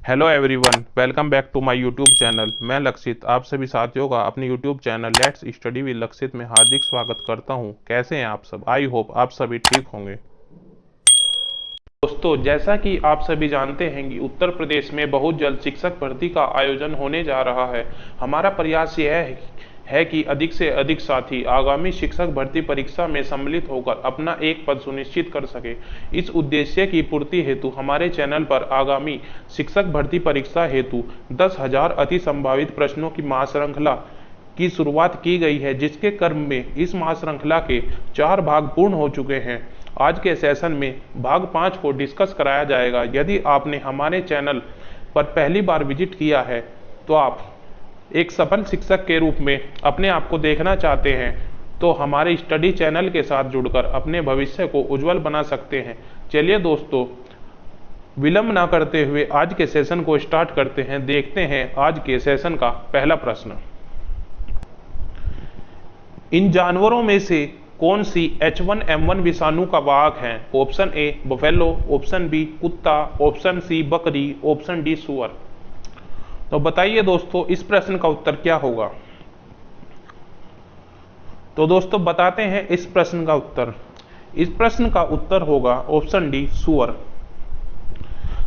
Hello everyone, welcome back to my YouTube channel. मैं लक्षित आप सभी साथियों का अपने YouTube channel let's study with Lakshit में हार्दिक स्वागत करता हूं। कैसे हैं आप सब? आई होप आप सभी ठीक होंगे। दोस्तों, जैसा कि आप सभी जानते हैं कि उत्तर प्रदेश में बहुत जल्द शिक्षक भर्ती का आयोजन होने जा रहा है। हमारा प्रयास यह है कि अधिक से अधिक साथी आगामी शिक्षक भर्ती परीक्षा में सम्मिलित होकर अपना एक पद सुनिश्चित कर सके। इस उद्देश्य की पूर्ति हेतु हमारे चैनल पर आगामी शिक्षक भर्ती परीक्षा हेतु 10,000 अति संभावित प्रश्नों की महाश्रृंखला की शुरुआत की गई है, जिसके क्रम में इस महाश्रृंखला के 4 भाग पूर्ण हो चुके हैं। आज के सेशन में भाग 5 को डिस्कस कराया जाएगा। यदि आपने हमारे चैनल पर पहली बार विजिट किया है तो आप एक सफल शिक्षक के रूप में अपने आप को देखना चाहते हैं तो हमारे स्टडी चैनल के साथ जुड़कर अपने भविष्य को उज्जवल बना सकते हैं। चलिए दोस्तों, विलंब ना करते हुए आज के सेशन को स्टार्ट करते हैं। देखते हैं आज के सेशन का पहला प्रश्न। इन जानवरों में से कौन सी H1N1 विषाणु का वाहक है? Option A buffalo, option B कुत्ता, ऑप्शन सी बकरी, ऑप्शन डी सुअर। तो बताइए दोस्तों, इस प्रश्न का उत्तर क्या होगा? तो दोस्तों बताते हैं इस प्रश्न का उत्तर। इस प्रश्न का उत्तर होगा ऑप्शन डी सुअर।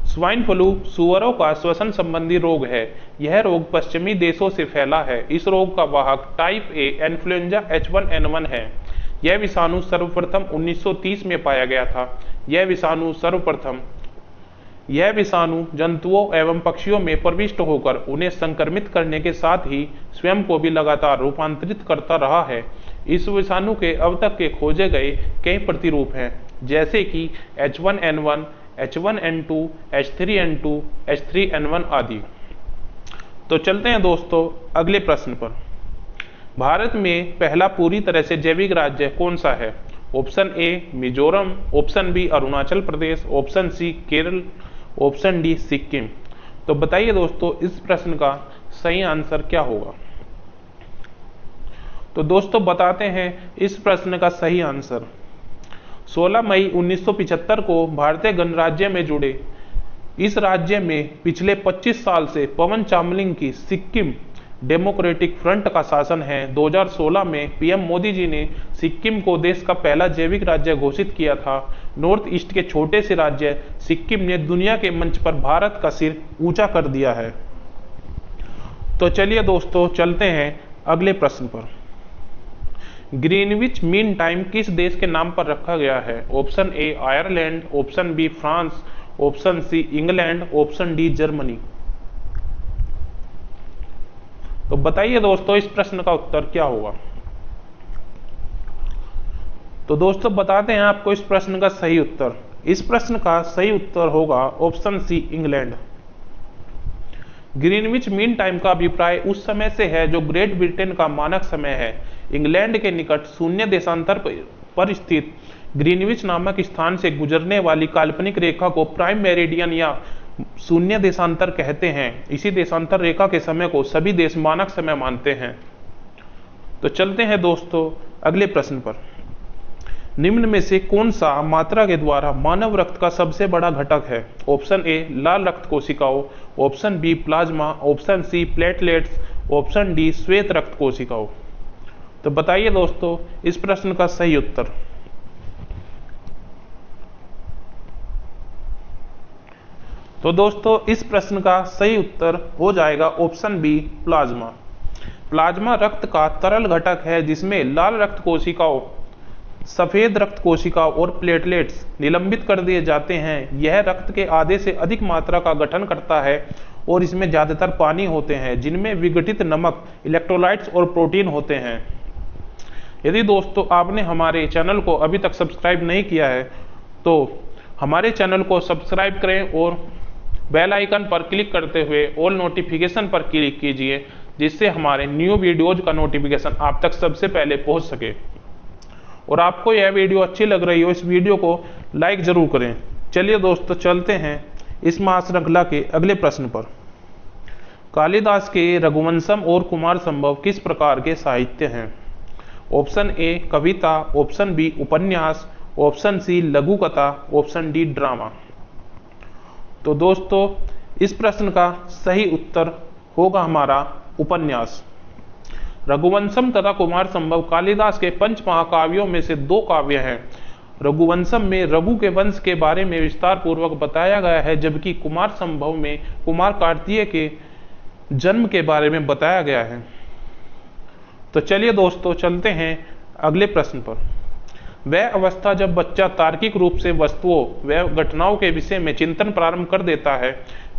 स्वाइन फ्लू सुअरों का श्वसन संबंधी रोग है। यह रोग पश्चिमी देशों से फैला है। इस रोग का वाहक टाइप ए इन्फ्लुएंजा H1N1 है। यह विषाणु सर्वप्रथम 1930 में पाया गया था। यह विषाणु जंतुओं एवं पक्षियों में प्रविष्ट होकर उन्हें संक्रमित करने के साथ ही स्वयं को भी लगातार रूपांतरित करता रहा है। इस विषाणु के अब तक के खोजे गए कई प्रतिरूप हैं, जैसे कि H1N1, H1N2, H3N2, H3N1 आदि। तो चलते हैं दोस्तों अगले प्रश्न पर। भारत में पहला पूरी तरह से जैविक राज्य कौन सा है? Option A Mizoram, option B Arunachal Pradesh, option C Kerala, option D Sikkim. तो बताइए दोस्तों, इस प्रश्न का सही आंसर क्या होगा? तो दोस्तों बताते हैं इस प्रश्न का सही आंसर। 16 मई 1975 को भारतीय गणराज्य में जुड़े इस राज्य में पिछले 25 साल से पवन चामलिंग की सिक्किम डेमोक्रेटिक फ्रंट का शासन है। 2016 में पीएम मोदी जी ने सिक्किम को देश का पहला जैविक राज्य घोषित किया था। नॉर्थ ईस्ट के छोटे से राज्य सिक्किम ने दुनिया के मंच पर भारत का सिर ऊंचा कर दिया है। तो चलिए दोस्तों चलते हैं अगले प्रश्न पर। ग्रीनविच मीन टाइम किस देश के नाम पर रखा गया है? Option A Ireland, option B France, option C England, option D Germany. तो बताइए दोस्तों, इस प्रश्न का उत्तर क्या होगा? तो दोस्तों बताते हैं आपको इस प्रश्न का सही उत्तर। इस प्रश्न का सही उत्तर होगा option C England. Greenwich mean time का अभिप्राय उस समय से है जो ग्रेट ब्रिटेन का मानक समय है। इंग्लैंड के निकट शून्य देशांतर पर स्थित ग्रीनविच नामक स्थान से गुजरने वाली काल्पनिक रेखा को प्राइम मेरिडियन या शून्य देशांतर कहते हैं। इसी देशांतर रेखा के समय को सभी देश मानक समय मानते हैं। तो चलते हैं दोस्तों अगले प्रश्न पर। निम्न में से कौन सा मात्रा के द्वारा मानव रक्त का सबसे बड़ा घटक है? ऑप्शन ए लाल रक्त कोशिकाओं, option B plasma, option C platelets, option D श्वेत रक्त कोशिकाओं। तो बताइए दोस्तों, इस प्रश्न का सही उत्तर। तो दोस्तों इस प्रश्न का सही उत्तर हो जाएगा ऑप्शन बी प्लाज्मा। प्लाज्मा रक्त का तरल घटक है जिसमें लाल रक्त कोशिकाओं, सफेद रक्त कोशिकाओं और प्लेटलेट्स निलंबित कर दिए जाते हैं। यह रक्त के आधे से अधिक मात्रा का गठन करता है और इसमें ज्यादातर पानी होते हैं, जिनमें विघटित नमक, इलेक्ट्रोलाइट्स और प्रोटीन होते हैं। यदि दोस्तों आपने हमारे चैनल को अभी तक सब्सक्राइब नहीं किया है तो हमारे चैनल को सब्सक्राइब करें और बेल आइकन पर क्लिक करते हुए ऑल नोटिफिकेशन पर क्लिक कीजिए, जिससे हमारे न्यू वीडियोज का नोटिफिकेशन आप तक सबसे पहले पहुंच सके। और आपको यह वीडियो अच्छी लग रही हो इस वीडियो को लाइक जरूर करें। चलिए दोस्तों चलते हैं इस महाश्रृंखला के अगले प्रश्न पर। कालिदास के रघुवंशम और कुमार संभव किस प्रकार के साहित्य हैं? ऑप्शन ए कविता, ऑप्शन बी उपन्यास, ऑप्शन सी लघु कथा, ऑप्शन डी ड्रामा। तो दोस्तों इस प्रश्न का सही उत्तर होगा हमारा उपन्यास। रघुवंशम तथा कुमार संभव कालिदास के पंच महाकाव्यों में से दो काव्य हैं। रघुवंशम में रघु के वंश के बारे में विस्तार पूर्वक बताया गया है, जबकि कुमार संभव में कुमार कार्तिकेय के जन्म के बारे में बताया गया है। तो चलिए दोस्तों चलते हैं अगले प्रश्न पर। वह अवस्था जब बच्चा तार्किक रूप से वस्तुओं व घटनाओं के विषय में चिंतन प्रारंभ कर देता है,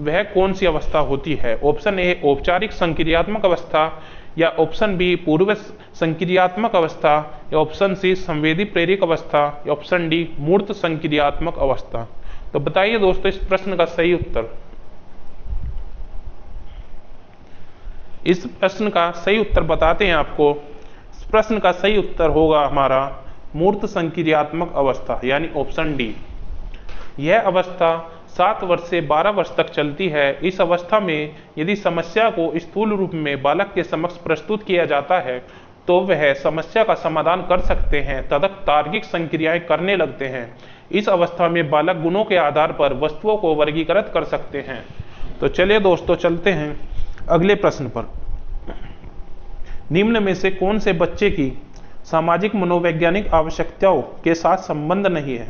वह कौन सी अवस्था होती है? ऑप्शन ए औपचारिक संक्रियात्मक अवस्था, या ऑप्शन बी पूर्व संक्रियात्मक अवस्था, या ऑप्शन सी संवेदी प्रेरक अवस्था, या ऑप्शन डी मूर्त संक्रियात्मक अवस्था। तो बताइए दोस्तों इस प्रश्न का सही उत्तर। इस प्रश्न का सही उत्तर बताते हैं आपको। इस प्रश्न का सही उत्तर होगा हमारा मूर्त संक्रियात्मक अवस्था, यानी ऑप्शन डी। यह अवस्था 7 वर्ष से 12 वर्ष तक चलती है। इस अवस्था में यदि समस्या को स्थूल रूप में बालक के समक्ष प्रस्तुत किया जाता है तो वह समस्या का समाधान कर सकते हैं तथा तार्किक संक्रियाएं करने लगते हैं। इस अवस्था में बालक गुणों के आधार पर वस्तुओं को वर्गीकृत कर सकते हैं। तो चलिए दोस्तों चलते हैं अगले प्रश्न पर। निम्न में से कौन से बच्चे की सामाजिक मनोवैज्ञानिक आवश्यकताओं के साथ संबंध नहीं है?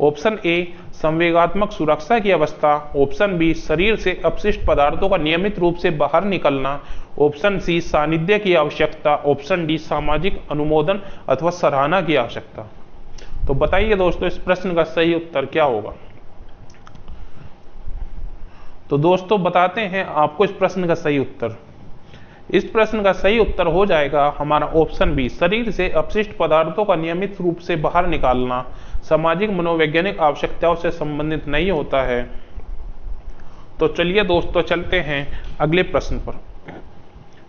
ऑप्शन ए संवेगात्मक सुरक्षा की अवस्था, ऑप्शन बी शरीर से अपशिष्ट पदार्थों का नियमित रूप से बाहर निकलना, ऑप्शन सी सानिध्य की आवश्यकता, ऑप्शन डी सामाजिक अनुमोदन अथवा सराहना की आवश्यकता। तो बताइए दोस्तों इस प्रश्न का सही उत्तर क्या होगा? तो दोस्तों बताते हैं आपको इस प्रश्न का सही उत्तर। इस प्रश्न का सही उत्तर हो जाएगा हमारा ऑप्शन बी शरीर से अपशिष्ट पदार्थों का नियमित रूप से बाहर निकालना सामाजिक मनोवैज्ञानिक आवश्यकताओं से संबंधित नहीं होता है। तो चलिए दोस्तों चलते हैं अगले प्रश्न पर।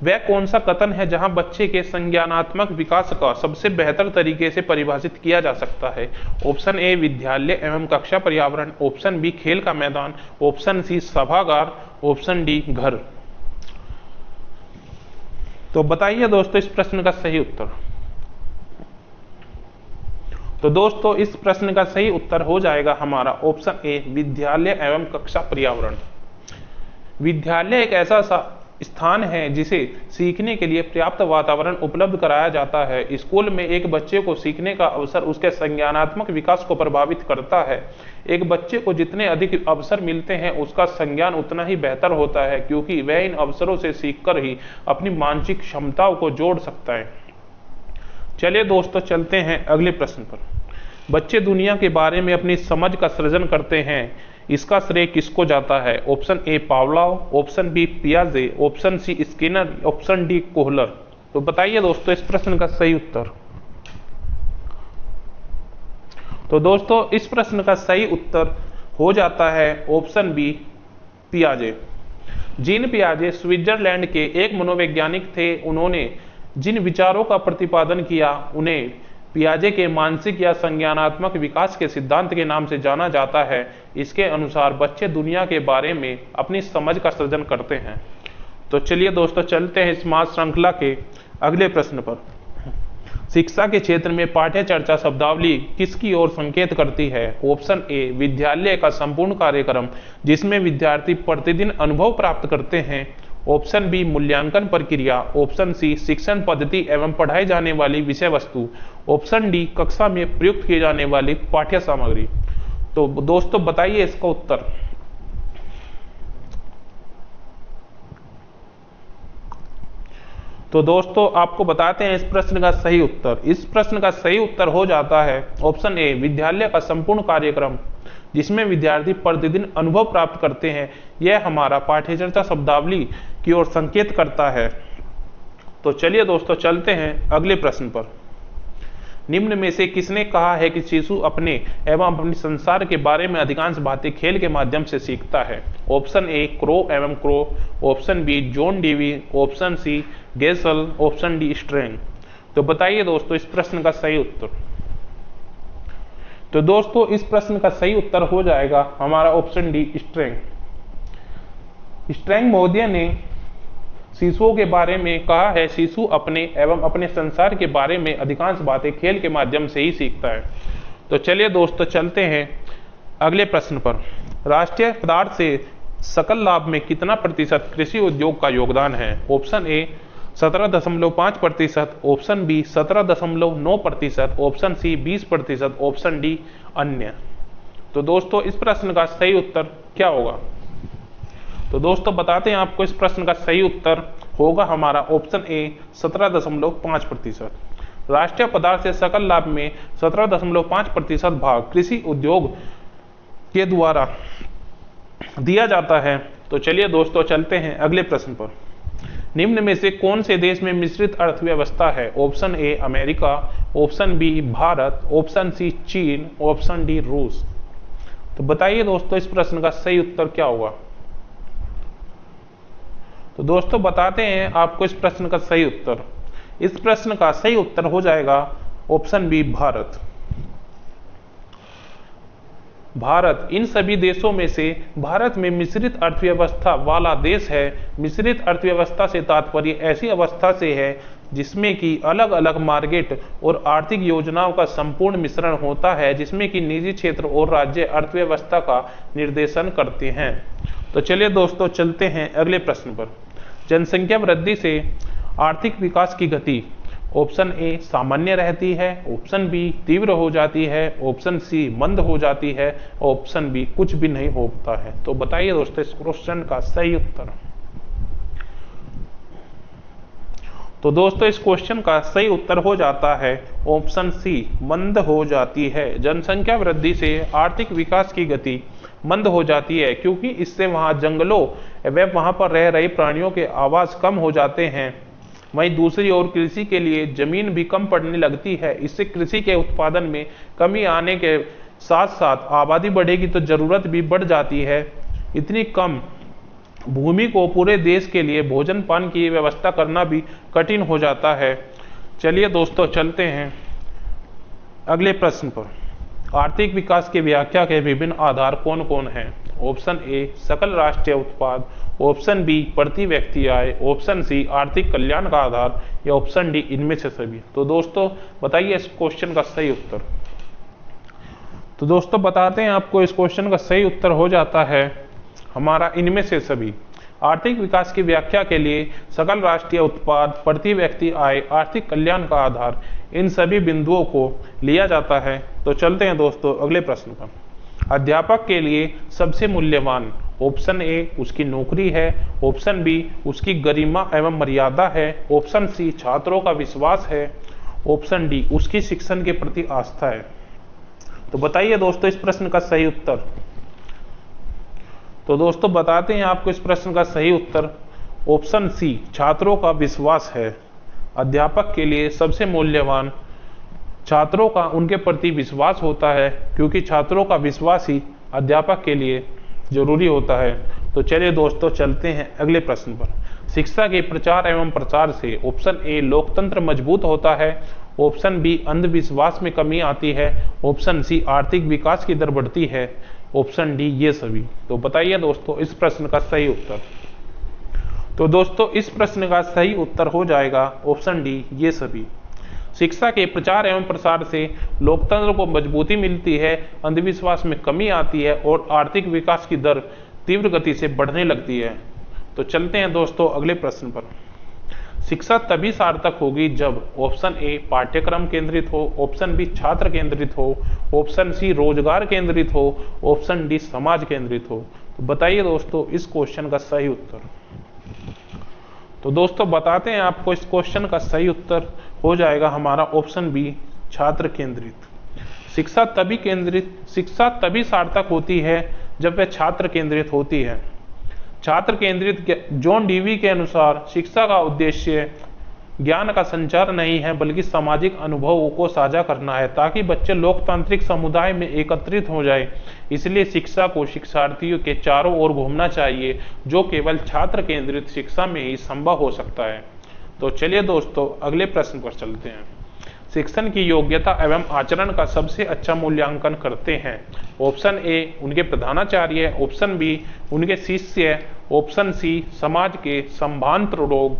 वह कौन सा कथन है जहां बच्चे के संज्ञानात्मक विकास का सबसे बेहतर तरीके से परिभाषित किया जा सकता है? ऑप्शन ए विद्यालय एवं कक्षा पर्यावरण, ऑप्शन बी खेल का मैदान, ऑप्शन सी सभागार, ऑप्शन डी घर। तो बताइए दोस्तों इस प्रश्न का सही उत्तर। तो दोस्तों इस प्रश्न का सही उत्तर हो जाएगा हमारा ऑप्शन ए विद्यालय एवं कक्षा पर्यावरण। विद्यालय एक ऐसा स्थान है जिसे सीखने के लिए पर्याप्त वातावरण उपलब्ध कराया जाता है। स्कूल में एक बच्चे को सीखने का अवसर उसके संज्ञानात्मक विकास को प्रभावित करता है। एक बच्चे को जितने अधिक अवसर मिलते हैं उसका संज्ञान उतना ही बेहतर होता है, क्योंकि वह इन अवसरों से सीखकर ही अपनी मानसिक क्षमताओं को जोड़ सकता है। चलिए दोस्तों चलते हैं अगले प्रश्न पर। बच्चे दुनिया के बारे में अपनी समझ का सृजन करते हैं, इसका श्रेय किसको जाता है? Option A Pavlov, option B पियाजे, option C Skinner, option D Kohler. तो बताइए दोस्तों इस प्रश्न का सही उत्तर। तो दोस्तों इस प्रश्न का सही उत्तर हो जाता है ऑप्शन बी पियाजे। जीन पियाजे स्विट्जरलैंड के एक मनोवैज्ञानिक थे। उन्होंने जिन विचारों का प्रतिपादन किया उन्हें पियाजे के मानसिक या संज्ञानात्मक विकास के सिद्धांत के नाम से जाना जाता है। इसके अनुसार बच्चे दुनिया के बारे में अपनी समझ का सृजन करते हैं। तो चलिए दोस्तों चलते हैं इस मास श्रृंखला के अगले प्रश्न पर। शिक्षा के क्षेत्र में पाठ्य चर्चा शब्दावली किसकी ओर संकेत करती है? ऑप्शन ए विद्यालय का संपूर्ण कार्यक्रम जिसमें विद्यार्थी प्रतिदिन अनुभव प्राप्त करते हैं, ऑप्शन बी मूल्यांकन प्रक्रिया, ऑप्शन सी शिक्षण पद्धति एवं पढ़ाई जाने वाली विषय वस्तु, ऑप्शन डी कक्षा में प्रयुक्त की जाने वाली पाठ्य सामग्री। तो दोस्तों बताइए इसका उत्तर। तो दोस्तों आपको बताते हैं इस प्रश्न का सही उत्तर। इस प्रश्न का सही उत्तर हो जाता है ऑप्शन ए विद्यालय का संपूर्ण कार्यक्रम जिसमें विद्यार्थी प्रतिदिन अनुभव प्राप्त करते हैं। यह हमारा पाठ्यचर्चा शब्दावली की ओर संकेत करता है। तो चलिए दोस्तों चलते हैं अगले प्रश्न पर। निम्न में से किसने कहा है कि शिशु अपने एवं अपने संसार के बारे में अधिकांश बातें खेल के माध्यम से सीखता है? ऑप्शन ए क्रो एवं Crow, option B John Dewey, option C Gesell, option D Strang. तो बताइए दोस्तों इस प्रश्न का सही उत्तर। तो दोस्तों इस प्रश्न का सही उत्तर हो जाएगा हमारा ऑप्शन डी स्ट्रेंग। स्ट्रेंग महोदय ने शिशुओं के बारे में कहा है शिशु अपने एवं अपने संसार के बारे में अधिकांश बातें खेल के माध्यम से ही सीखता है। तो चलिए दोस्तों चलते हैं अगले प्रश्न पर। राष्ट्रीय पदार्थ से सकल लाभ में कितना प्रतिशत कृषि उद्योग का योगदान है? Option A 17.5%, option B 17.9%, option C 20%, option D अन्य। तो दोस्तों इस प्रश्न का सही उत्तर क्या होगा? तो दोस्तों बताते हैं आपको, इस प्रश्न का सही उत्तर होगा हमारा ऑप्शन ए 17.5%। राष्ट्रीय पदार्थ से सकल लाभ में 17.5% भाग कृषि उद्योग के द्वारा दिया जाता है। तो चलिए दोस्तों चलते हैं अगले प्रश्न पर। निम्न में से कौन से देश में मिश्रित अर्थव्यवस्था है? Option A America, option B Bharat, option C चीन, ऑप्शन डी रूस। तो बताइए दोस्तों इस प्रश्न का सही उत्तर क्या होगा? तो दोस्तों बताते हैं आपको इस प्रश्न का सही उत्तर। इस प्रश्न का सही उत्तर हो जाएगा ऑप्शन बी भारत। भारत इन सभी देशों में से भारत में मिश्रित अर्थव्यवस्था वाला देश है। मिश्रित अर्थव्यवस्था से तात्पर्य ऐसी अवस्था से है जिसमें कि अलग अलग मार्केट और आर्थिक योजनाओं का संपूर्ण मिश्रण होता है, जिसमें कि निजी क्षेत्र और राज्य अर्थव्यवस्था का निर्देशन करते हैं। तो चलिए दोस्तों चलते हैं अगले प्रश्न पर। जनसंख्या वृद्धि से आर्थिक विकास की गति ऑप्शन ए सामान्य रहती है, ऑप्शन बी तीव्र हो जाती है, ऑप्शन सी मंद हो जाती है, ऑप्शन बी कुछ भी नहीं होता है। तो बताइए दोस्तों इस क्वेश्चन का सही उत्तर। तो दोस्तों इस क्वेश्चन का सही उत्तर हो जाता है ऑप्शन सी मंद हो जाती है। जनसंख्या वृद्धि से आर्थिक विकास की गति मंद हो जाती है, क्योंकि इससे वहां जंगलों एवं वहां पर रह रहे प्राणियों के आवास कम हो जाते हैं। वहीं दूसरी ओर कृषि के लिए जमीन भी कम पड़ने लगती है। इससे कृषि के उत्पादन में कमी आने के साथ साथ आबादी बढ़ेगी तो जरूरत भी बढ़ जाती है। इतनी कम भूमि को पूरे देश के लिए भोजन पान की व्यवस्था करना भी कठिन हो जाता है। चलिए दोस्तों चलते हैं अगले प्रश्न पर। आर्थिक विकास की व्याख्या के विभिन्न आधार कौन कौन हैं? ऑप्शन ए सकल राष्ट्रीय उत्पाद, ऑप्शन बी प्रति व्यक्ति आय, ऑप्शन सी आर्थिक कल्याण का आधार, या ऑप्शन डी इनमें से सभी। तो दोस्तों बताइए इस क्वेश्चन का सही उत्तर। तो दोस्तों बताते हैं आपको, इस क्वेश्चन का सही उत्तर हो जाता है हमारा इनमें से सभी। आर्थिक विकास की व्याख्या के लिए सकल राष्ट्रीय उत्पाद, प्रति व्यक्ति आय, आर्थिक कल्याण का आधार, इन सभी बिंदुओं को लिया जाता है। तो चलते हैं दोस्तों अगले प्रश्न पर। अध्यापक के लिए सबसे मूल्यवान ऑप्शन ए उसकी नौकरी है, ऑप्शन बी उसकी गरिमा एवं मर्यादा है, ऑप्शन सी छात्रों का विश्वास है, ऑप्शन डी उसकी शिक्षण के प्रति आस्था है। तो बताइए दोस्तों इस प्रश्न का सही उत्तर। तो दोस्तों बताते हैं आपको इस प्रश्न का सही उत्तर ऑप्शन सी छात्रों का विश्वास है। अध्यापक के लिए सबसे मूल्यवान छात्रों का उनके प्रति विश्वास होता है, क्योंकि छात्रों का विश्वास ही अध्यापक के लिए जरूरी होता है। तो चलिए दोस्तों चलते हैं अगले प्रश्न पर। शिक्षा के प्रचार एवं प्रसार से ऑप्शन ए लोकतंत्र मजबूत होता है, ऑप्शन बी अंधविश्वास में कमी आती है, ऑप्शन सी आर्थिक विकास की दर बढ़ती है, ऑप्शन डी ये सभी। तो बताइए दोस्तों इस प्रश्न का सही उत्तर। तो दोस्तों इस प्रश्न का सही उत्तर हो जाएगा ऑप्शन डी ये सभी। शिक्षा के प्रचार एवं प्रसार से लोकतंत्र को मजबूती मिलती है, अंधविश्वास में कमी आती है और आर्थिक विकास की दर तीव्र गति से बढ़ने लगती है। तो चलते हैं दोस्तों अगले प्रश्न पर। शिक्षा तभी सार्थक होगी जब ऑप्शन ए पाठ्यक्रम केंद्रित हो, ऑप्शन बी छात्र केंद्रित हो, ऑप्शन सी रोजगार केंद्रित हो, ऑप्शन डी समाज केंद्रित हो। तो बताइए दोस्तों इस क्वेश्चन का सही उत्तर। तो दोस्तों बताते हैं आपको, इस क्वेश्चन का सही उत्तर हो जाएगा हमारा ऑप्शन बी छात्र केंद्रित। शिक्षा तभी सार्थक होती है जब वह छात्र केंद्रित होती है। छात्र केंद्रित जॉन डीवी के अनुसार शिक्षा का उद्देश्य ज्ञान का संचार नहीं है, बल्कि सामाजिक अनुभवों को साझा करना है, ताकि बच्चे लोकतांत्रिक समुदाय में एकत्रित हो जाए। इसलिए शिक्षा को शिक्षार्थियों के चारों ओर घूमना चाहिए, जो केवल छात्र केंद्रित शिक्षा में ही संभव हो सकता है। तो चलिए दोस्तों अगले प्रश्न पर चलते हैं। शिक्षण की योग्यता एवं आचरण का सबसे अच्छा मूल्यांकन करते हैं। ऑप्शन ए उनके प्रधानाचार्य, ऑप्शन बी उनके शिष्य, ऑप्शन सी समाज के संभावित लोग,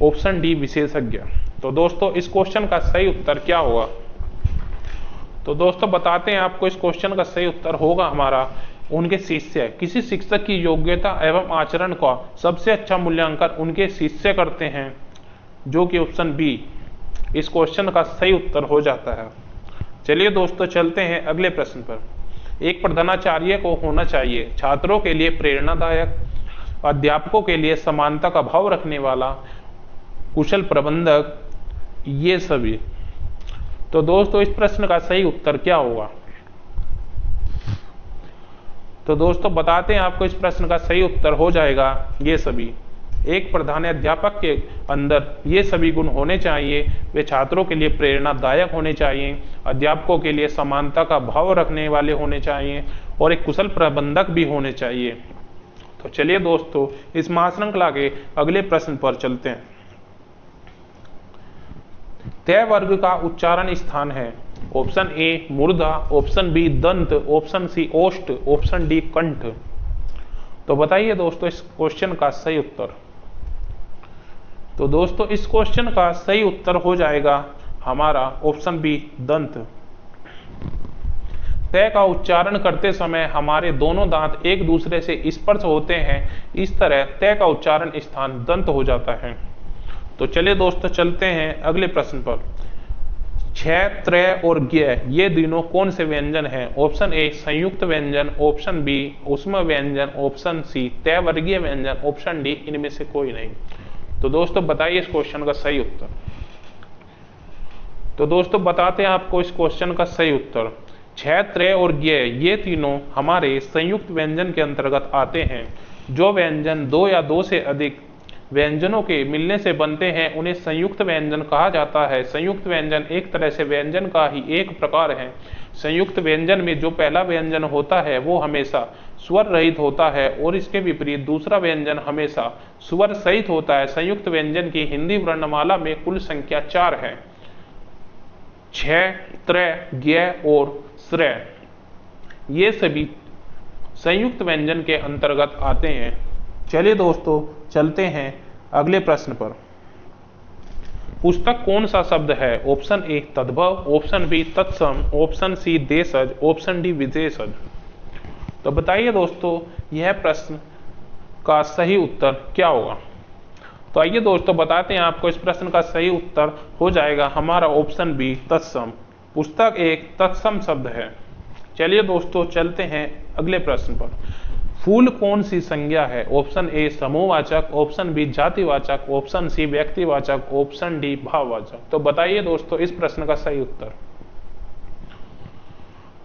ऑप्शन डी विशेषज्ञ। तो दोस्तों इस क्वेश्चन का सही उत्तर क्या होगा? तो दोस्तों बताते हैं आपको, इस क्वेश्चन का सही उत्तर होगा हमारा उनके शिष्य। किसी शिक्षक की योग्यता एवं आचरण का सबसे अच्छा मूल्यांकन उनके शिष्य करते हैं, जो कि ऑप्शन बी इस क्वेश्चन का सही उत्तर हो जाता है। चलिए दोस्तों चलते हैं अगले प्रश्न पर। एक प्रधानाचार्य को होना चाहिए छात्रों के लिए प्रेरणादायक, अध्यापकों के लिए समानता का भाव रखने वाला, कुशल प्रबंधक, ये सभी। तो दोस्तों इस प्रश्न का सही उत्तर क्या होगा? तो दोस्तों बताते हैं आपको, इस प्रश्न का सही उत्तर हो जाएगा ये सभी। एक प्रधान अध्यापक के अंदर ये सभी गुण होने चाहिए। वे छात्रों के लिए प्रेरणादायक होने चाहिए, अध्यापकों के लिए समानता का भाव रखने वाले होने चाहिए और एक कुशल प्रबंधक भी होने चाहिए। तो चलिए दोस्तों इस महाश्रृंखला के अगले प्रश्न पर चलते हैं। तय वर्ग का उच्चारण स्थान है। ऑप्शन ए मूर्धा, ऑप्शन बी दंत, ऑप्शन सी ओष्ठ, ऑप्शन डी कंठ। तो बताइए दोस्तों इस क्वेश्चन का सही उत्तर। तो दोस्तों इस क्वेश्चन का सही उत्तर हो जाएगा हमारा ऑप्शन बी दंत। तय का उच्चारण करते समय हमारे दोनों दांत एक दूसरे से स्पर्श होते हैं, इस तरह तय का उच्चारण स्थान दंत हो जाता है। तो चलिए दोस्तों चलते हैं अगले प्रश्न पर। क्षय, त्रय और ज्ञ ये तीनों कौन से व्यंजन हैं? ऑप्शन ए संयुक्त व्यंजन, ऑप्शन बी ऊष्म व्यंजन, ऑप्शन सी तय वर्गीय व्यंजन, ऑप्शन डी इनमें से कोई नहीं। तो दोस्तों बताइए इस क्वेश्चन का सही उत्तर। तो दोस्तों बताते हैं आपको इस क्वेश्चन का सही उत्तर। क्षय, त्रय और ज्ञ ये तीनों हमारे संयुक्त व्यंजन के अंतर्गत आते हैं। जो व्यंजन दो या दो से अधिक व्यंजनों के मिलने से बनते हैं उन्हें संयुक्त व्यंजन कहा जाता है। संयुक्त व्यंजन एक तरह से व्यंजन का ही एक प्रकार है। संयुक्त व्यंजन में जो पहला व्यंजन होता है वो हमेशा स्वर रहित होता है और इसके विपरीत दूसरा व्यंजन हमेशा स्वर सहित होता है। संयुक्त व्यंजन की हिंदी वर्णमाला में कुल संख्या 4 है। क्षय, त्रय, ज्ञ और श्रय ये सभी संयुक्त व्यंजन के अंतर्गत आते हैं। चलिए दोस्तों चलते हैं अगले प्रश्न पर। पुस्तक कौन सा शब्द है? ऑप्शन ए तद्भव, ऑप्शन बी तत्सम, ऑप्शन सी देशज, ऑप्शन डी विशेषज। तो बताइए दोस्तों यह प्रश्न का सही उत्तर क्या होगा? तो आइए दोस्तों बताते हैं आपको, इस प्रश्न का सही उत्तर हो जाएगा हमारा ऑप्शन बी तत्सम। पुस्तक एक तत्सम शब्द है। चलिए दोस्तों चलते हैं अगले प्रश्न पर। फूल कौन सी संज्ञा है? ऑप्शन ए समूहवाचक, ऑप्शन बी जातिवाचक, ऑप्शन सी व्यक्तिवाचक, ऑप्शन डी भाववाचक। तो बताइए दोस्तों इस प्रश्न का सही उत्तर।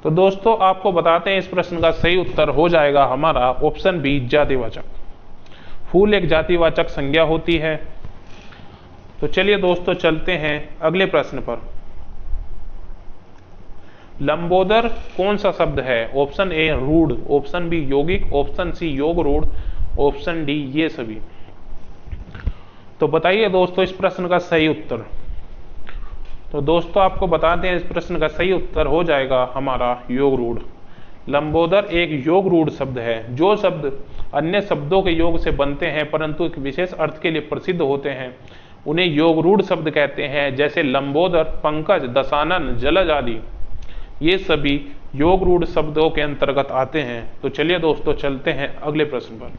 तो दोस्तों आपको बताते हैं इस प्रश्न का सही उत्तर हो जाएगा हमारा ऑप्शन बी जातिवाचक। फूल एक जातिवाचक संज्ञा होती है। तो चलिए दोस्तों चलते हैं अगले प्रश्न पर। लंबोदर कौन सा शब्द है? ऑप्शन ए रूढ़, ऑप्शन बी यौगिक, ऑप्शन सी योग रूढ़, ऑप्शन डी ये सभी। तो बताइए दोस्तों इस प्रश्न का सही उत्तर। तो दोस्तों आपको बताते हैं इस प्रश्न का सही उत्तर हो जाएगा हमारा योग रूढ़। लंबोदर एक योग रूढ़ शब्द है। जो शब्द अन्य शब्दों के योग से बनते हैं परंतु एक विशेष अर्थ के लिए प्रसिद्ध होते हैं उन्हें योग रूढ़ शब्द कहते हैं। जैसे लंबोदर, पंकज, दशानन, जलज आदि ये सभी योग रूढ़ शब्दों के अंतर्गत आते हैं। तो चलिए दोस्तों चलते हैं अगले प्रश्न पर।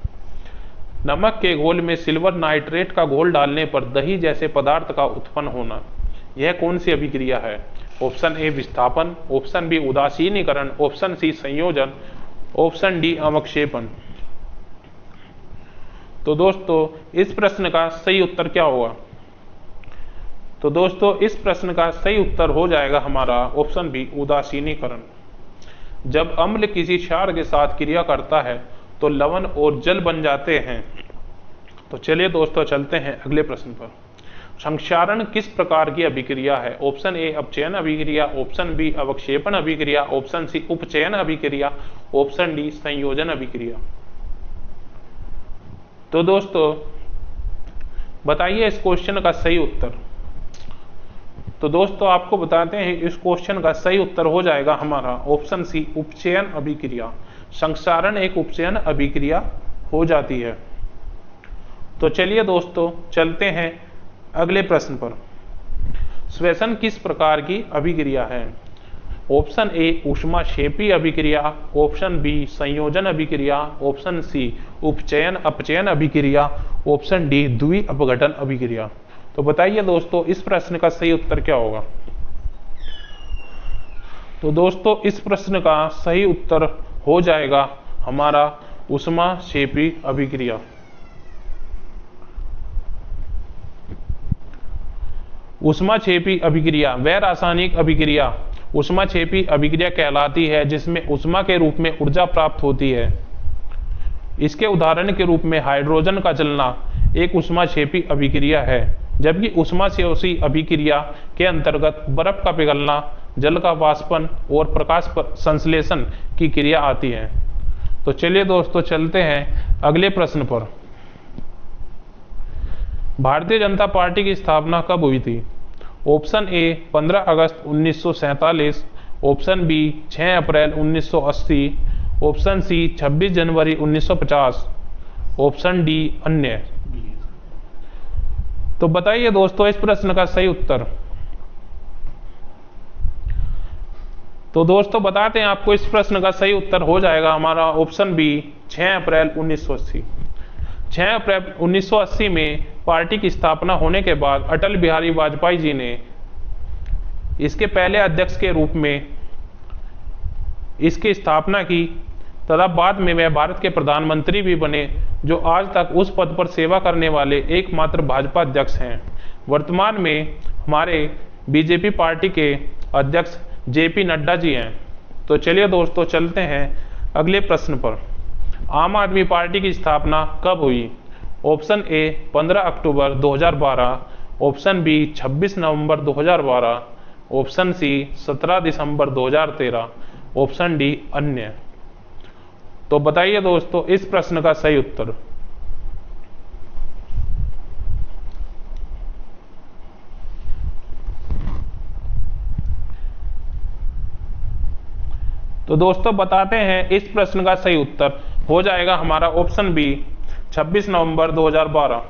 नमक के घोल में सिल्वर नाइट्रेट का घोल डालने पर दही जैसे पदार्थ का उत्पन्न होना, यह कौन सी अभिक्रिया है? ऑप्शन ए विस्थापन, ऑप्शन बी उदासीनीकरण, ऑप्शन सी संयोजन, ऑप्शन डी अवक्षेपण। तो दोस्तों इस प्रश्न का सही उत्तर क्या होगा? तो दोस्तों इस प्रश्न का सही उत्तर हो जाएगा हमारा ऑप्शन बी उदासीनीकरण। जब अम्ल किसी क्षार के साथ क्रिया करता है तो लवण और जल बन जाते हैं। तो चलिए दोस्तों चलते हैं अगले प्रश्न पर। संक्षारण किस प्रकार की अभिक्रिया है? ऑप्शन ए अपचयन अभिक्रिया, ऑप्शन बी अवक्षेपण अभिक्रिया, ऑप्शन सी उपचयन अभिक्रिया, ऑप्शन डी संयोजन अभिक्रिया। तो दोस्तों बताइए इस क्वेश्चन का सही उत्तर। तो दोस्तों आपको बताते हैं इस क्वेश्चन का सही उत्तर हो जाएगा हमारा ऑप्शन सी उपचयन अभिक्रिया। संक्षारण एक उपचयन अभिक्रिया हो जाती है। तो चलिए दोस्तों चलते हैं अगले प्रश्न पर। श्वसन किस प्रकार की अभिक्रिया है? ऑप्शन ए ऊष्माक्षेपी अभिक्रिया, ऑप्शन बी संयोजन अभिक्रिया, ऑप्शन सी उपचयन अपचयन अभिक्रिया, ऑप्शन डी द्वि अपघटन अभिक्रिया। तो बताइए दोस्तों इस प्रश्न का सही उत्तर क्या होगा। तो दोस्तों इस प्रश्न का सही उत्तर हो जाएगा हमारा ऊष्माक्षेपी अभिक्रिया। ऊष्माक्षेपी अभिक्रिया वह रासायनिक अभिक्रिया ऊष्माक्षेपी अभिक्रिया कहलाती है जिसमें ऊष्मा के रूप में ऊर्जा प्राप्त होती है। इसके उदाहरण के रूप में हाइड्रोजन का जलना एक ऊष्माक्षेपी अभिक्रिया है, जबकि ऊष्माक्षेपी अभिक्रिया के अंतर्गत बर्फ का पिघलना, जल का वाष्पन और प्रकाश संश्लेषण की क्रिया आती है। तो चलिए दोस्तों चलते हैं अगले प्रश्न पर। भारतीय जनता पार्टी की स्थापना कब हुई थी। ऑप्शन ए 15 अगस्त 1947, ऑप्शन बी 6 अप्रैल 1980, ऑप्शन सी 26 जनवरी 1950, ऑप्शन डी अन्य। तो बताइए दोस्तों इस प्रश्न का सही उत्तर। तो दोस्तों बताते हैं आपको इस प्रश्न का सही उत्तर हो जाएगा हमारा ऑप्शन बी 6 अप्रैल 1980। 6 अप्रैल 1980 में पार्टी की स्थापना होने के बाद अटल बिहारी वाजपेयी जी ने इसके पहले अध्यक्ष के रूप में इसकी स्थापना की तथा बाद में वह भारत के प्रधानमंत्री भी बने, जो आज तक उस पद पर सेवा करने वाले एकमात्र भाजपा अध्यक्ष हैं। वर्तमान में हमारे बीजेपी पार्टी के अध्यक्ष जेपी नड्डा जी हैं। तो चलिए दोस्तों चलते हैं अगले प्रश्न पर। आम आदमी पार्टी की स्थापना कब हुई। ऑप्शन ए 15 अक्टूबर 2012, ऑप्शन बी 26 नवंबर 2012, ऑप्शन सी 17 दिसंबर 2013, ऑप्शन डी अन्य। तो बताइए दोस्तों इस प्रश्न का सही उत्तर। तो दोस्तों बताते हैं इस प्रश्न का सही उत्तर हो जाएगा हमारा ऑप्शन बी 26 नवंबर 2012।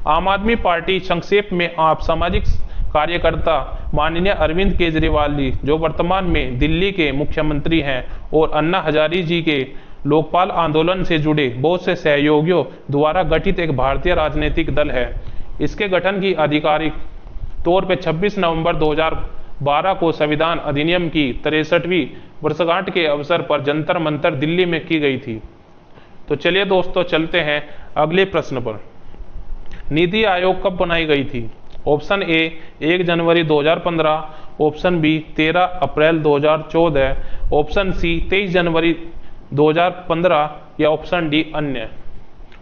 आम आदमी पार्टी संक्षेप में आप सामाजिक कार्यकर्ता माननीय अरविंद केजरीवाल जी, जो वर्तमान में दिल्ली के मुख्यमंत्री हैं, और अन्ना हजारी जी के लोकपाल आंदोलन से जुड़े बहुत से सहयोगियों द्वारा गठित एक भारतीय राजनीतिक दल है। इसके गठन की आधिकारिक तौर पर 26 नवंबर 2012 को संविधान अधिनियम की 63वीं वर्षगांठ के अवसर पर जंतर मंतर दिल्ली में की गई थी। तो चलिए दोस्तों चलते हैं अगले प्रश्न पर। नीति आयोग कब बनाई गई थी। ऑप्शन ए 1 जनवरी 2015, ऑप्शन बी 13 अप्रैल 2014, ऑप्शन सी 23 जनवरी 2015 या ऑप्शन डी अन्य।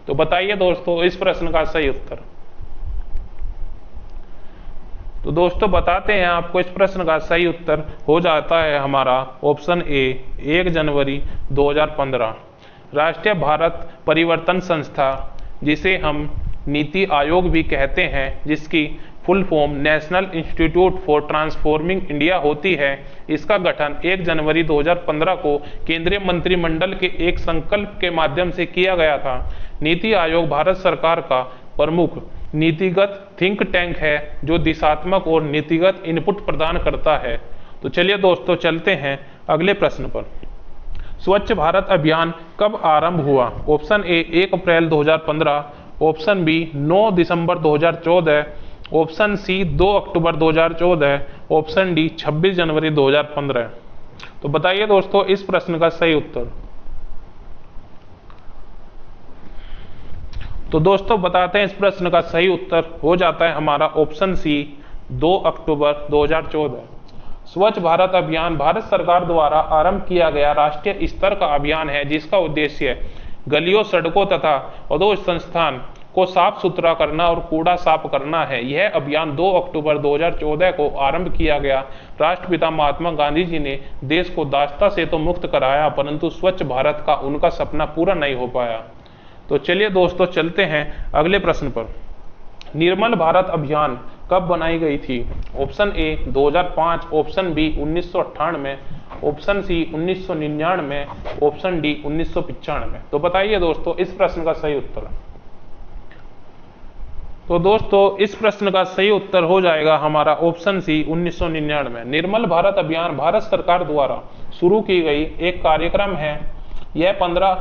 तो बताइए दोस्तों इस प्रश्न का सही उत्तर। तो दोस्तों बताते हैं आपको इस प्रश्न का सही उत्तर हो जाता है हमारा ऑप्शन ए 1 जनवरी 2015। राष्ट्रीय भारत परिवर्तन संस्था, जिसे हम नीति आयोग भी कहते हैं, जिसकी full form national institute for transforming India होती है, इसका गठन 1 जनवरी 2015 को केंद्रीय मंत्रिमंडल के एक संकल्प के माध्यम से किया गया था। नीति आयोग भारत सरकार का प्रमुख नीतिगत थिंक टैंक है, जो दिशात्मक और नीतिगत इनपुट प्रदान करता है। तो चलिए दोस्तों चलते हैं अगले प्रश्न पर। स्वच्छ भारत अभियान कब आरंभ हुआ। ऑप्शन ए 1 अप्रैल 2015, ऑप्शन बी 9 दिसंबर 2014, ऑप्शन सी 2 अक्टूबर 2014, ऑप्शन डी 26 जनवरी 2015। तो बताइए दोस्तों इस प्रश्न का सही उत्तर। तो दोस्तों बताते हैं इस प्रश्न का सही उत्तर हो जाता है हमारा ऑप्शन सी 2 अक्टूबर 2014। स्वच्छ भारत अभियान भारत सरकार द्वारा आरंभ किया गया राष्ट्रीय स्तर का अभियान है, जिसका उद्देश्य गलियों, सड़कों तथा औद्योगिक संस्थान को साफ सुथरा करना और कूड़ा साफ करना है। यह अभियान 2 अक्टूबर 2014 को आरंभ किया गया। राष्ट्रपिता महात्मा गांधी जी ने देश को दासता से तो मुक्त कराया, परंतु स्वच्छ भारत का उनका सपना पूरा नहीं हो पाया। तो चलिए दोस्तों चलते हैं अगले प्रश्न पर। निर्मल भारत अभियान कब बनाई गई थी। Option A 2005, option B 1998, option C 1999, option D 1995। तो बताइए दोस्तों इस प्रश्न का सही उत्तर। तो दोस्तों इस प्रश्न का सही उत्तर हो जाएगा हमारा ऑप्शन सी 1999। निर्मल भारत अभियान भारत सरकार द्वारा शुरू की गई एक कार्यक्रम है। यह 15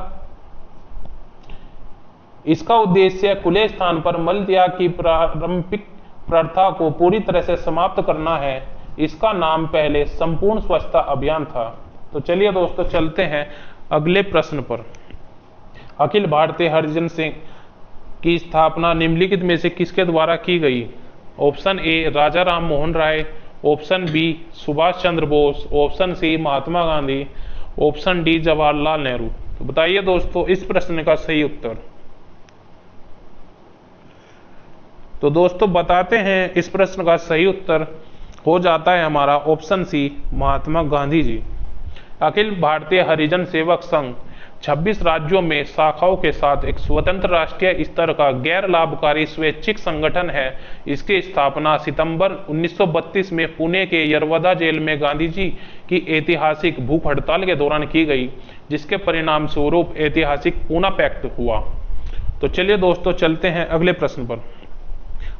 इसका उद्देश्य खुले स्थान पर मल त्याग की पारंपरिक प्रथा को पूरी तरह से समाप्त करना है। इसका नाम पहले संपूर्ण स्वच्छता अभियान था। तो चलिए दोस्तों चलते हैं अगले प्रश्न पर। अखिल भारतीय हरिजन संघ की स्थापना निम्नलिखित में से किसके द्वारा की गई? Option A Raja Ram Mohan Roy, option B Subhash Chandra Bose, option C Mahatma Gandhi, option D Jawaharlal Nehru. तो बताइए दोस्तों इस प्रश्न का सही उत्तर। तो दोस्तों बताते हैं इस प्रश्न का सही उत्तर हो जाता है हमारा ऑप्शन सी महात्मा गांधी जी। अखिल भारतीय हरिजन सेवक संघ 26 राज्यों में शाखाओं के साथ एक स्वतंत्र राष्ट्रीय स्तर का गैर लाभकारी स्वैच्छिक संगठन है। इसकी स्थापना सितंबर 1932 में पुणे के यरवदा जेल में गांधी जी की ऐतिहासिक भूख हड़ताल के दौरान की गई, जिसके परिणाम स्वरूप ऐतिहासिक पूना पैक्ट हुआ। तो चलिए दोस्तों चलते हैं अगले प्रश्न पर।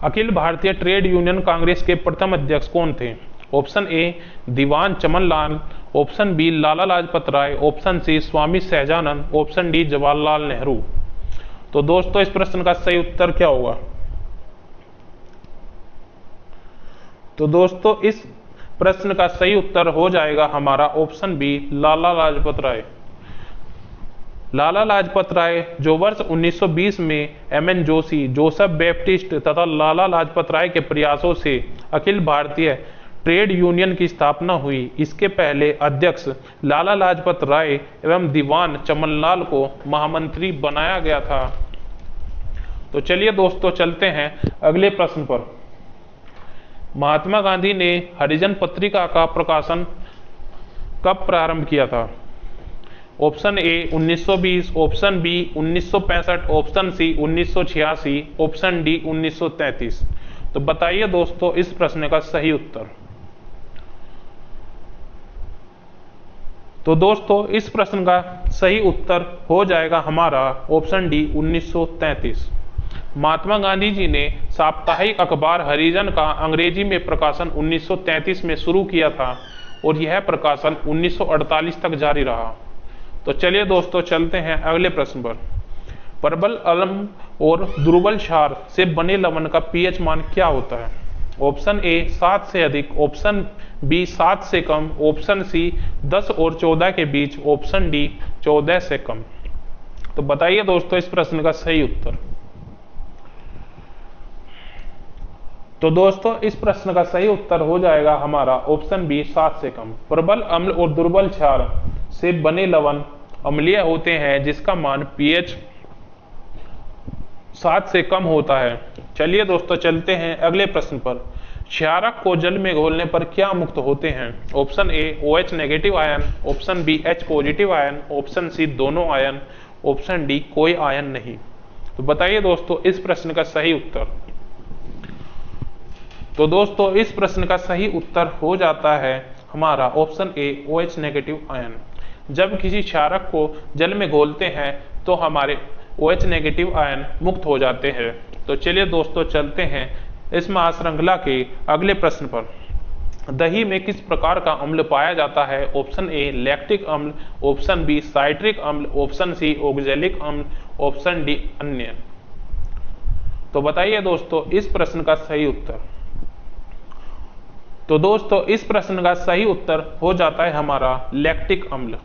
अखिल भारतीय ट्रेड यूनियन कांग्रेस के प्रथम अध्यक्ष कौन थे? Option A Diwan Chamanlal, option B Lala Lajpat Rai, option C Swami Sahajanand, option D Jawaharlal Nehru. तो दोस्तों इस प्रश्न का सही उत्तर क्या होगा? तो दोस्तों इस प्रश्न का सही उत्तर हो जाएगा हमारा ऑप्शन बी लाला लाजपत राय। लाला लाजपत राय जो वर्ष 1920 में एमएन जोशी, जोसेफ बैप्टिस्ट तथा लाला लाजपत राय के प्रयासों से अखिल भारतीय ट्रेड यूनियन की स्थापना हुई। इसके पहले अध्यक्ष लाला लाजपत राय एवं दीवान चमनलाल को महामंत्री बनाया गया था। तो चलिए दोस्तों चलते हैं अगले प्रश्न पर। महात्मा गांधी ने हरिजन पत्रिका का प्रकाशन कब प्रारंभ किया था? Option A 1920, option B 1965, option C 1986, option D 1933। तो बताइए दोस्तों इस प्रश्न का सही उत्तर। तो दोस्तों इस प्रश्न का सही उत्तर हो जाएगा हमारा ऑप्शन डी 1933। महात्मा गांधी जी ने साप्ताहिक अखबार हरिजन का अंग्रेजी में प्रकाशन 1933 में शुरू किया था और यह प्रकाशन 1948 तक जारी रहा। तो चलिए दोस्तों चलते हैं अगले प्रश्न पर। प्रबल अम्ल और दुर्बल क्षार से बने लवण का पीएच मान क्या होता है? ऑप्शन ए 7 से अधिक, ऑप्शन बी 7 से कम, ऑप्शन सी 10 और 14 के बीच, ऑप्शन डी 14 से कम। तो बताइए दोस्तों इस प्रश्न का सही उत्तर। तो दोस्तों इस प्रश्न का सही उत्तर हो जाएगा हमारा ऑप्शन बी 7 से कम। प्रबल अम्ल और दुर्बल क्षार से बने लवण अम्लीय होते हैं जिसका मान पीएच 7 से कम होता है। चलिए दोस्तों चलते हैं अगले प्रश्न पर। क्षारक को जल में घोलने पर क्या मुक्त होते हैं? Option A OH negative ion, option B H positive ion, option C दोनों आयन, ऑप्शन डी कोई आयन नहीं। तो बताइए दोस्तों इस प्रश्न का सही उत्तर। तो दोस्तों इस प्रश्न का सही उत्तर हो जाता है हमारा option A OH negative ion. जब किसी क्षारक को जल में घोलते हैं तो हमारे OH नेगेटिव आयन मुक्त हो जाते हैं। तो चलिए दोस्तों चलते हैं इस महाश्रृंखला के अगले प्रश्न पर। दही में किस प्रकार का अम्ल पाया जाता है? ऑप्शन ए लैक्टिक अम्ल, ऑप्शन बी साइट्रिक अम्ल, ऑप्शन सी ऑक्जेलिक अम्ल, ऑप्शन डी अन्य। तो बताइए दोस्तों इस प्रश्न का सही उत्तर। तो दोस्तों इस प्रश्न का सही उत्तर हो जाता है हमारा लैक्टिक अम्ल।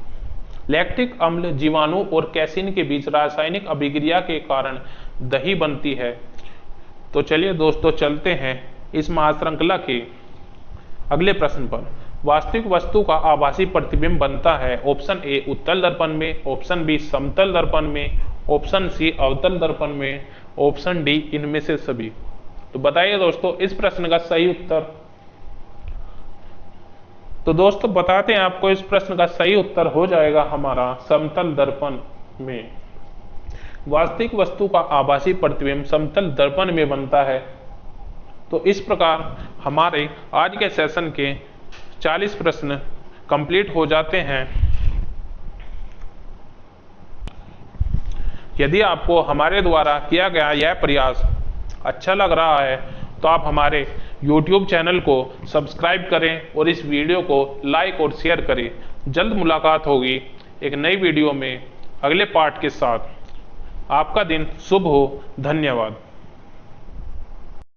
लैक्टिक अम्ल जीवाणु और कैसीन के बीच रासायनिक अभिक्रिया के कारण दही बनती है। तो चलिए दोस्तों चलते हैं इस महाश्रृंखला के अगले प्रश्न पर। वास्तविक वस्तु का आभासी प्रतिबिंब बनता है। ऑप्शन ए उत्तल दर्पण में, ऑप्शन बी समतल दर्पण में, ऑप्शन सी अवतल दर्पण में, ऑप्शन डी इनमें से सभी। तो बताइए दोस्तों इस प्रश्न का सही उत्तर। तो दोस्तों बताते हैं आपको इस प्रश्न का सही उत्तर हो जाएगा हमारा समतल दर्पण में। वास्तविक वस्तु का आभासी प्रतिबिंब समतल दर्पण में बनता है। तो इस प्रकार हमारे आज के सेशन के 40 प्रश्न कंप्लीट हो जाते हैं। यदि आपको हमारे द्वारा किया गया यह प्रयास अच्छा लग रहा है तो आप हमारे YouTube चैनल को सब्सक्राइब करें और इस वीडियो को लाइक और शेयर करें। जल्द मुलाकात होगी एक नई वीडियो में अगले पार्ट के साथ। आपका दिन शुभ हो। धन्यवाद।